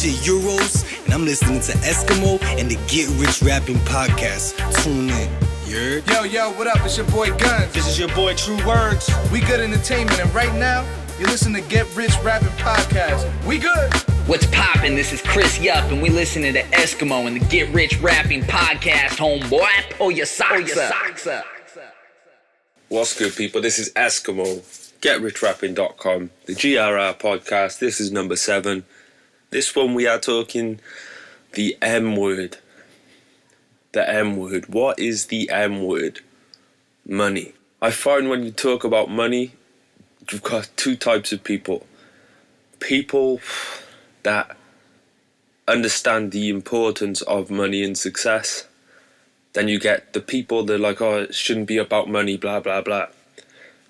Euros, and I'm listening to Esskimo and the Get Rich Rapping podcast. Tune in. You heard? Yo, what up? It's your boy Guns. This is your boy True Words. We good entertainment, and right now, you're listening to Get Rich Rapping podcast. We good. What's poppin'? This is Chris Yup, and we listening to Esskimo and the Get Rich Rapping podcast, homeboy. Pull your socks up. What's good, people? This is Esskimo, GetRichRapping.com, the GRR podcast. This is number 7. This one we are talking the M word. The M word. What is the M word? Money. I find when you talk about money, you've got two types of people. People that understand the importance of money and success. Then you get the people that are like, oh, it shouldn't be about money, blah, blah, blah.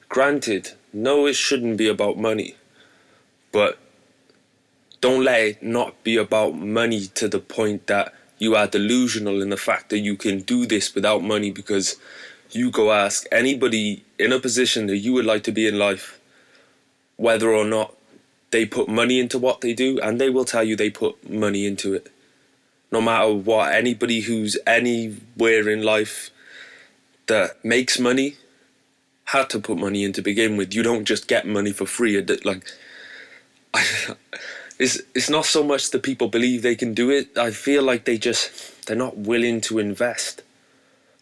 Granted, no, it shouldn't be about money. But don't let it not be about money to the point that you are delusional in the fact that you can do this without money, because you go ask anybody in a position that you would like to be in life whether or not they put money into what they do, and they will tell you they put money into it. No matter what, anybody who's anywhere in life that makes money had to put money in to begin with. You don't just get money for free. It's not so much that people believe they can do it. I feel like they're not willing to invest.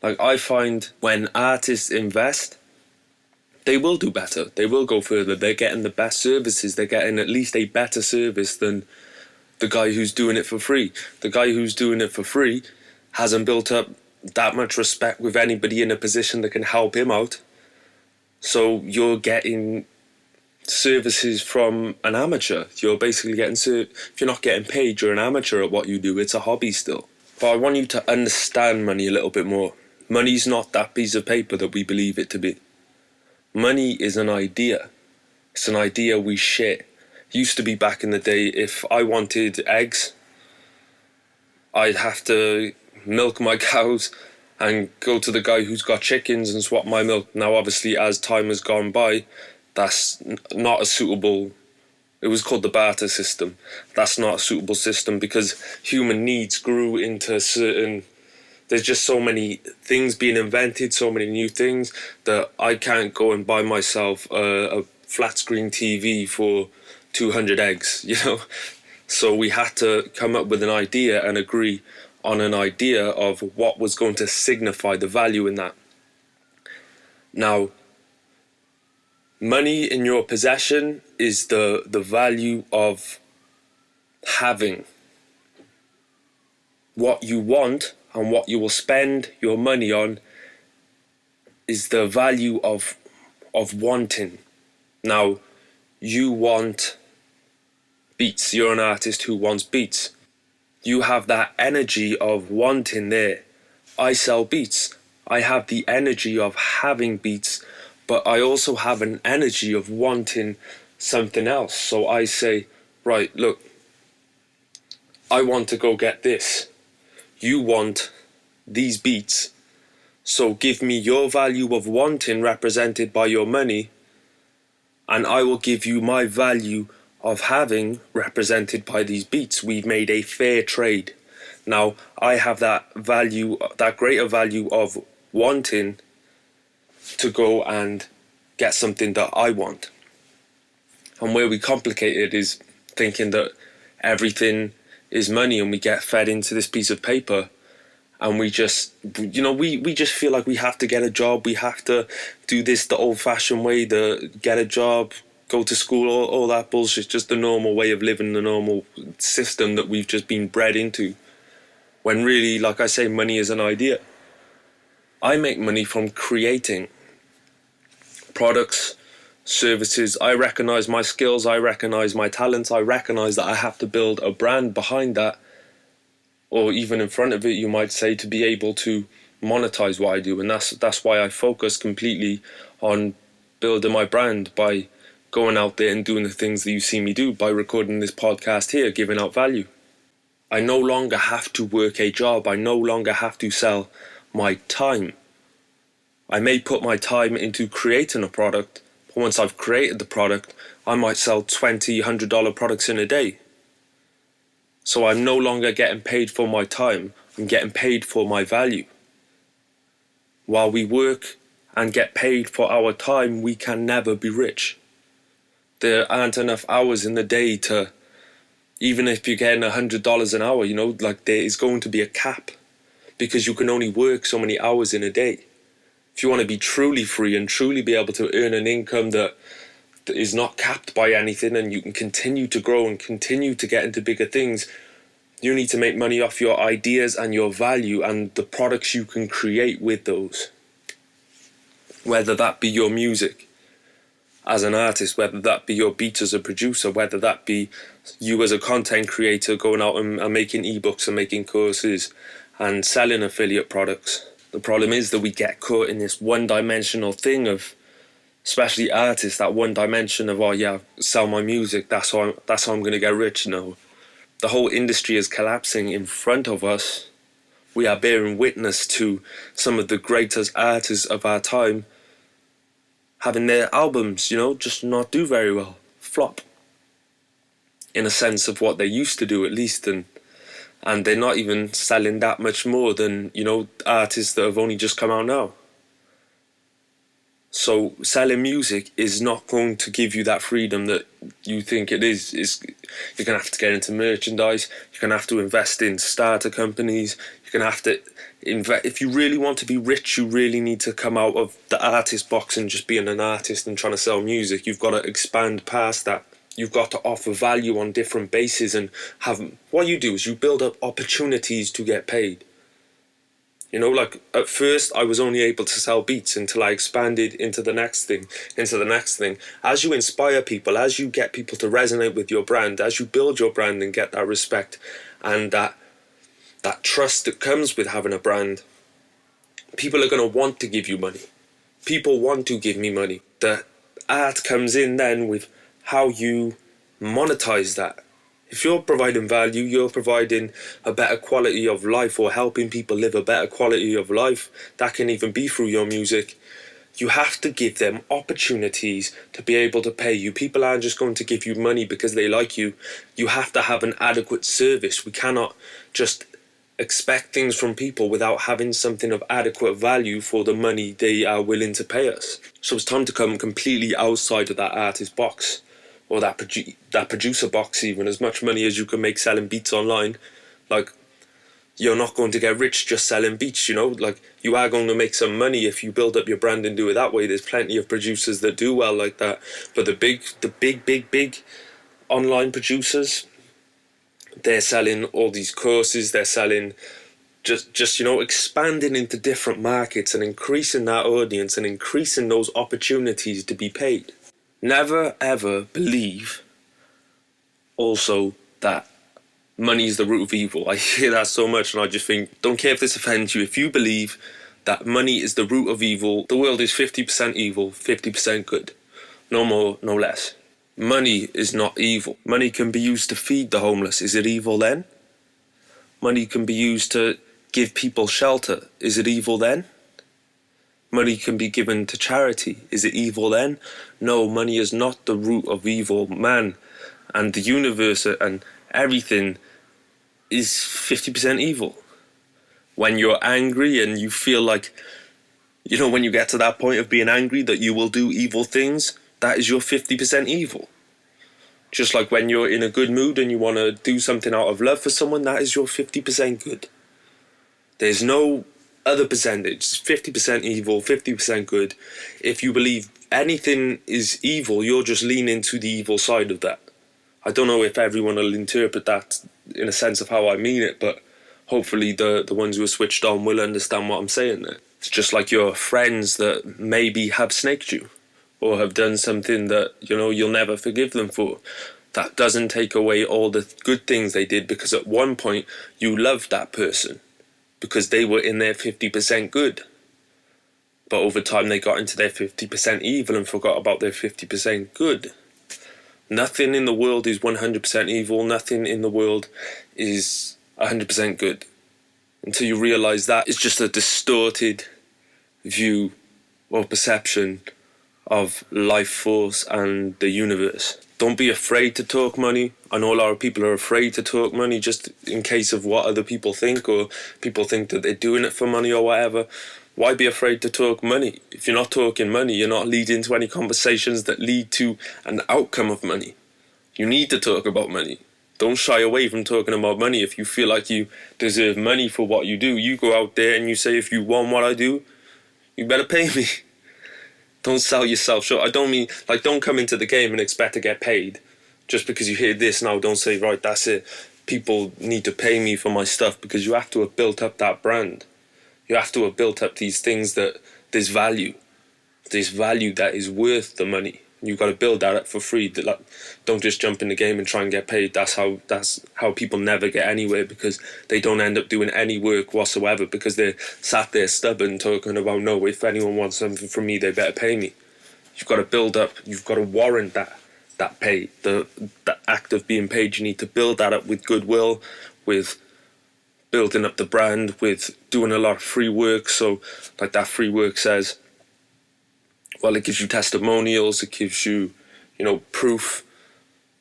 Like, I find when artists invest, they will do better. They will go further. They're getting the best services. They're getting at least a better service than the guy who's doing it for free. The guy who's doing it for free hasn't built up that much respect with anybody in a position that can help him out. So you're getting services from an amateur. You're basically getting if you're not getting paid, you're an amateur at what you do. It's a hobby still. But I want you to understand money a little bit more. Money's not that piece of paper that we believe it to be. Money is an idea. It's an idea we share. Used to be back in the day, if I wanted eggs, I'd have to milk my cows and go to the guy who's got chickens and swap my milk. Now, obviously, as time has gone by, that's not a suitable. It was called the barter system. That's not a suitable system because human needs grew into certain. There's just so many things being invented, so many new things that I can't go and buy myself a flat screen TV for 200 eggs, you know. So we had to come up with an idea and agree on an idea of what was going to signify the value in that. Now, money in your possession is the value of having. What you want and what you will spend your money on is the value of wanting. Now, you want beats. You're an artist who wants beats. You have that energy of wanting there. I sell beats. I have the energy of having beats, but I also have an energy of wanting something else. So I say, right, look, I want to go get this. You want these beats. So give me your value of wanting represented by your money, and I will give you my value of having represented by these beats. We've made a fair trade. Now, I have that value, that greater value of wanting to go and get something that I want. And where we complicate it is thinking that everything is money, and we get fed into this piece of paper, and we just, you know, we just feel like we have to get a job, we have to do this the old-fashioned way, get a job, go to school, all that bullshit, just the normal way of living, the normal system that we've just been bred into. When really, like I say, money is an idea. I make money from creating products, services. I recognize my skills, I recognize my talents, I recognize that I have to build a brand behind that, or even in front of it, you might say, to be able to monetize what I do. And that's why I focus completely on building my brand by going out there and doing the things that you see me do, by recording this podcast here, giving out value. I no longer have to work a job. I no longer have to sell my time. I may put my time into creating a product, but once I've created the product, I might sell $20, $100 products in a day. So I'm no longer getting paid for my time, I'm getting paid for my value. While we work and get paid for our time, we can never be rich. There aren't enough hours in the day to, even if you're getting $100 an hour, like there is going to be a cap, because you can only work so many hours in a day. If you want to be truly free and truly be able to earn an income that is not capped by anything, and you can continue to grow and continue to get into bigger things, you need to make money off your ideas and your value and the products you can create with those. Whether that be your music as an artist, whether that be your beats as a producer, whether that be you as a content creator going out and making ebooks and making courses and selling affiliate products. The problem is that we get caught in this one-dimensional thing of, especially artists, that one dimension of, oh yeah, sell my music, that's how I'm going to get rich. No, the whole industry is collapsing in front of us. We are bearing witness to some of the greatest artists of our time having their albums, just not do very well, flop, in a sense of what they used to do at least, and they're not even selling that much more than, artists that have only just come out now. So selling music is not going to give you that freedom that you think it is. You're going to have to get into merchandise, you're going to have to invest in starter companies, you're going to have to invest. If you really want to be rich, you really need to come out of the artist box and just being an artist and trying to sell music. You've got to expand past that. You've got to offer value on different bases, and what you do is you build up opportunities to get paid. Like at first I was only able to sell beats until I expanded into the next thing. As you inspire people, as you get people to resonate with your brand, as you build your brand and get that respect and that trust that comes with having a brand, people are going to want to give you money. People want to give me money. The art comes in then with how you monetize that. If you're providing value, you're providing a better quality of life or helping people live a better quality of life. That can even be through your music. You have to give them opportunities to be able to pay you. People aren't just going to give you money because they like you. You have to have an adequate service. We cannot just expect things from people without having something of adequate value for the money they are willing to pay us. So it's time to come completely outside of that artist box, or that producer box even. As much money as you can make selling beats online, like, you're not going to get rich just selling beats, like, you are going to make some money if you build up your brand and do it that way. There's plenty of producers that do well like that, but the big online producers, they're selling all these courses, they're selling just expanding into different markets and increasing that audience and increasing those opportunities to be paid. Never ever believe also that money is the root of evil. I hear that so much and I just think, don't care if this offends you. If you believe that money is the root of evil, the world is 50% evil, 50% good. No more, no less. Money is not evil. Money can be used to feed the homeless. Is it evil then? Money can be used to give people shelter. Is it evil then? Money can be given to charity. Is it evil then? No, money is not the root of evil. Man and the universe and everything is 50% evil. When you're angry and you feel like, when you get to that point of being angry that you will do evil things, that is your 50% evil. Just like when you're in a good mood and you want to do something out of love for someone, that is your 50% good. There's no other percentage. 50% evil, 50% good. If you believe anything is evil, you're just leaning to the evil side of that. I don't know if everyone will interpret that in a sense of how I mean it, but hopefully the ones who are switched on will understand what I'm saying there. It's just like your friends that maybe have snaked you or have done something that, you'll never forgive them for. That doesn't take away all the good things they did, because at one point you loved that person because they were in their 50% good. But over time they got into their 50% evil and forgot about their 50% good. Nothing in the world is 100% evil. Nothing in the world is 100% good. Until you realise that it's just a distorted view or perception of life force and the universe. Don't be afraid to talk money. I know a lot of people are afraid to talk money just in case of what other people think, or people think that they're doing it for money or whatever. Why be afraid to talk money? If you're not talking money, you're not leading to any conversations that lead to an outcome of money. You need to talk about money. Don't shy away from talking about money. If you feel like you deserve money for what you do, you go out there and you say, if you want what I do, you better pay me. Don't sell yourself short. I don't mean, like, don't come into the game and expect to get paid. Just because you hear this now, don't say, right, that's it. People need to pay me for my stuff, because you have to have built up that brand. You have to have built up these things that there's value. There's value that is worth the money. You've got to build that up for free. Like, don't just jump in the game and try and get paid. That's how people never get anywhere, because they don't end up doing any work whatsoever, because they're sat there stubborn talking about, no, if anyone wants something from me, they better pay me. You've got to build up. You've got to warrant that pay. The act of being paid, you need to build that up with goodwill, with building up the brand, with doing a lot of free work. So like that free work says, well, it gives you testimonials, it gives you, proof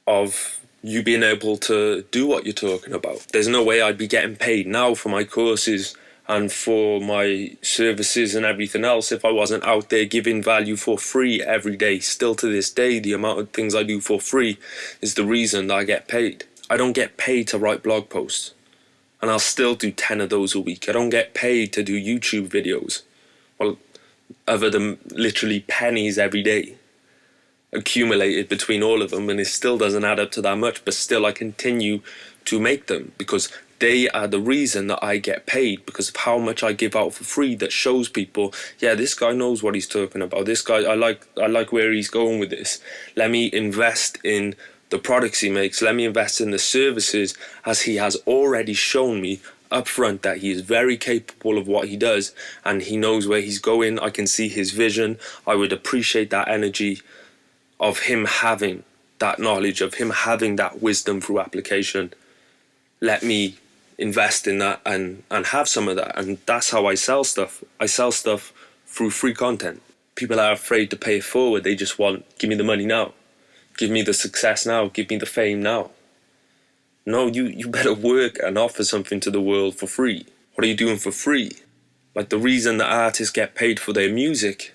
of you being able to do what you're talking about. There's no way I'd be getting paid now for my courses and for my services and everything else if I wasn't out there giving value for free every day. Still to this day, the amount of things I do for free is the reason that I get paid. I don't get paid to write blog posts, and I'll still do 10 of those a week. I don't get paid to do YouTube videos. Well, other than literally pennies every day accumulated between all of them, and it still doesn't add up to that much, but still I continue to make them because they are the reason that I get paid, because of how much I give out for free. That shows people, yeah, this guy knows what he's talking about. This guy, I like where he's going with this. Let me invest in the products he makes. Let me invest in the services, as he has already shown me up front that he is very capable of what he does, and he knows where he's going. I can see his vision. I would appreciate that energy of him having that knowledge, of him having that wisdom through application. Let me invest in that and have some of that. And that's how I sell stuff. I sell stuff through free content. People are afraid to pay it forward. They just want, give me the money now. Give me the success now. Give me the fame now. No, you better work and offer something to the world for free. What are you doing for free? Like, the reason that artists get paid for their music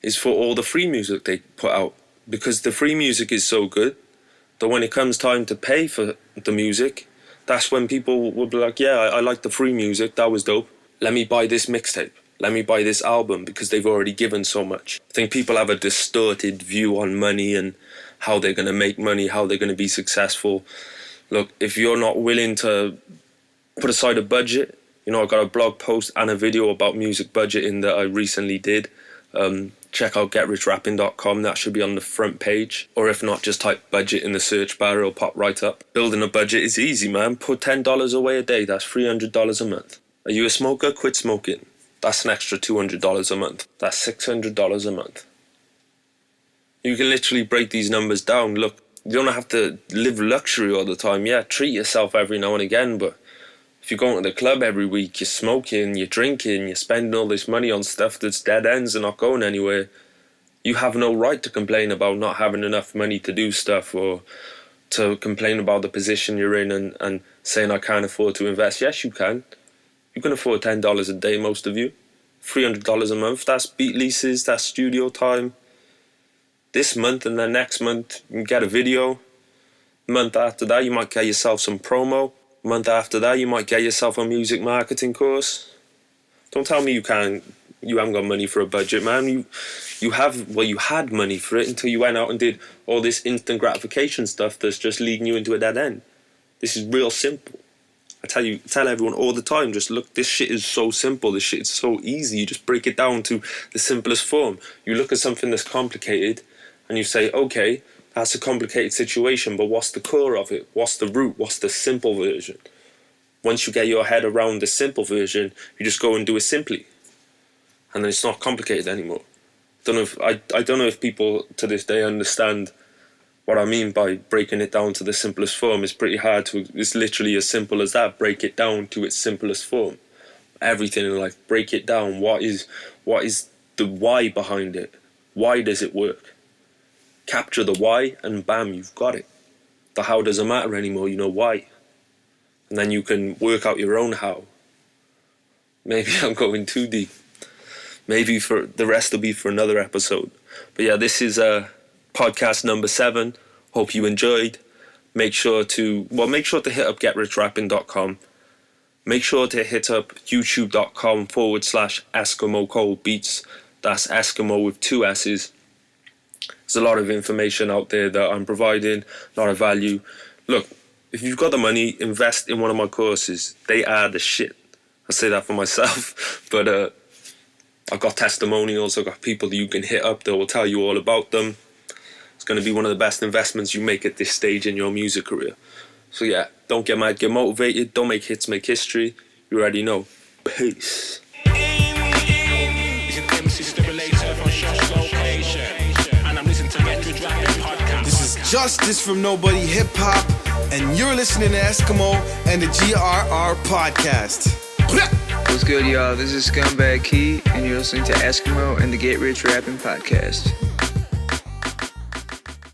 is for all the free music they put out. Because the free music is so good that when it comes time to pay for the music, that's when people will be like, yeah, I like the free music, that was dope. Let me buy this mixtape. Let me buy this album, because they've already given so much. I think people have a distorted view on money and how they're going to make money, how they're going to be successful. Look, if you're not willing to put aside a budget, I got a blog post and a video about music budgeting that I recently did. Check out GetRichRapping.com. That should be on the front page. Or if not, just type budget in the search bar. It'll pop right up. Building a budget is easy, man. Put $10 away a day. That's $300 a month. Are you a smoker? Quit smoking. That's an extra $200 a month. That's $600 a month. You can literally break these numbers down. Look, you don't have to live luxury all the time. Yeah, treat yourself every now and again, but if you're going to the club every week, you're smoking, you're drinking, you're spending all this money on stuff that's dead ends and not going anywhere, you have no right to complain about not having enough money to do stuff, or to complain about the position you're in and saying, I can't afford to invest. Yes, you can. You can afford $10 a day, most of you. $300 a month, that's beat leases, that's studio time. This month and then next month, you can get a video. Month after that, you might get yourself some promo. Month after that, you might get yourself a music marketing course. Don't tell me you haven't got money for a budget, man. You had money for it until you went out and did all this instant gratification stuff that's just leading you into a dead end. This is real simple. I tell everyone all the time, just look, this shit is so simple, this shit is so easy. You just break it down to the simplest form. You look at something that's complicated and you say, okay, that's a complicated situation, but what's the core of it? What's the root? What's the simple version? Once you get your head around the simple version, you just go and do it simply. And then it's not complicated anymore. I don't know if people to this day understand what I mean by breaking it down to the simplest form. It's pretty hard it's literally as simple as that. Break it down to its simplest form. Everything in life, break it down. What is the why behind it? Why does it work? capture the why, and bam, you've got it. The how doesn't matter anymore, you know why. And then you can work out your own how. Maybe I'm going too deep. Maybe for the rest will be for another episode. But yeah, this is podcast number 7. Hope you enjoyed. Make sure to hit up GetRichRapping.com. Make sure to hit up youtube.com/Esskimo Cole Beats. That's Esskimo with 2 S's. There's a lot of information out there that I'm providing, a lot of value. Look, if you've got the money, invest in one of my courses. They are the shit. I say that for myself, but I've got testimonials. I've got people that you can hit up that will tell you all about them. It's going to be one of the best investments you make at this stage in your music career. So yeah, don't get mad, get motivated. Don't make hits, make history. You already know. Peace. This is Justice from Nobody Hip Hop, and you're listening to Esskimo and the GRR podcast. What's good, y'all? This is Scumbag Key, and you're listening to Esskimo and the Get Rich Rapping podcast.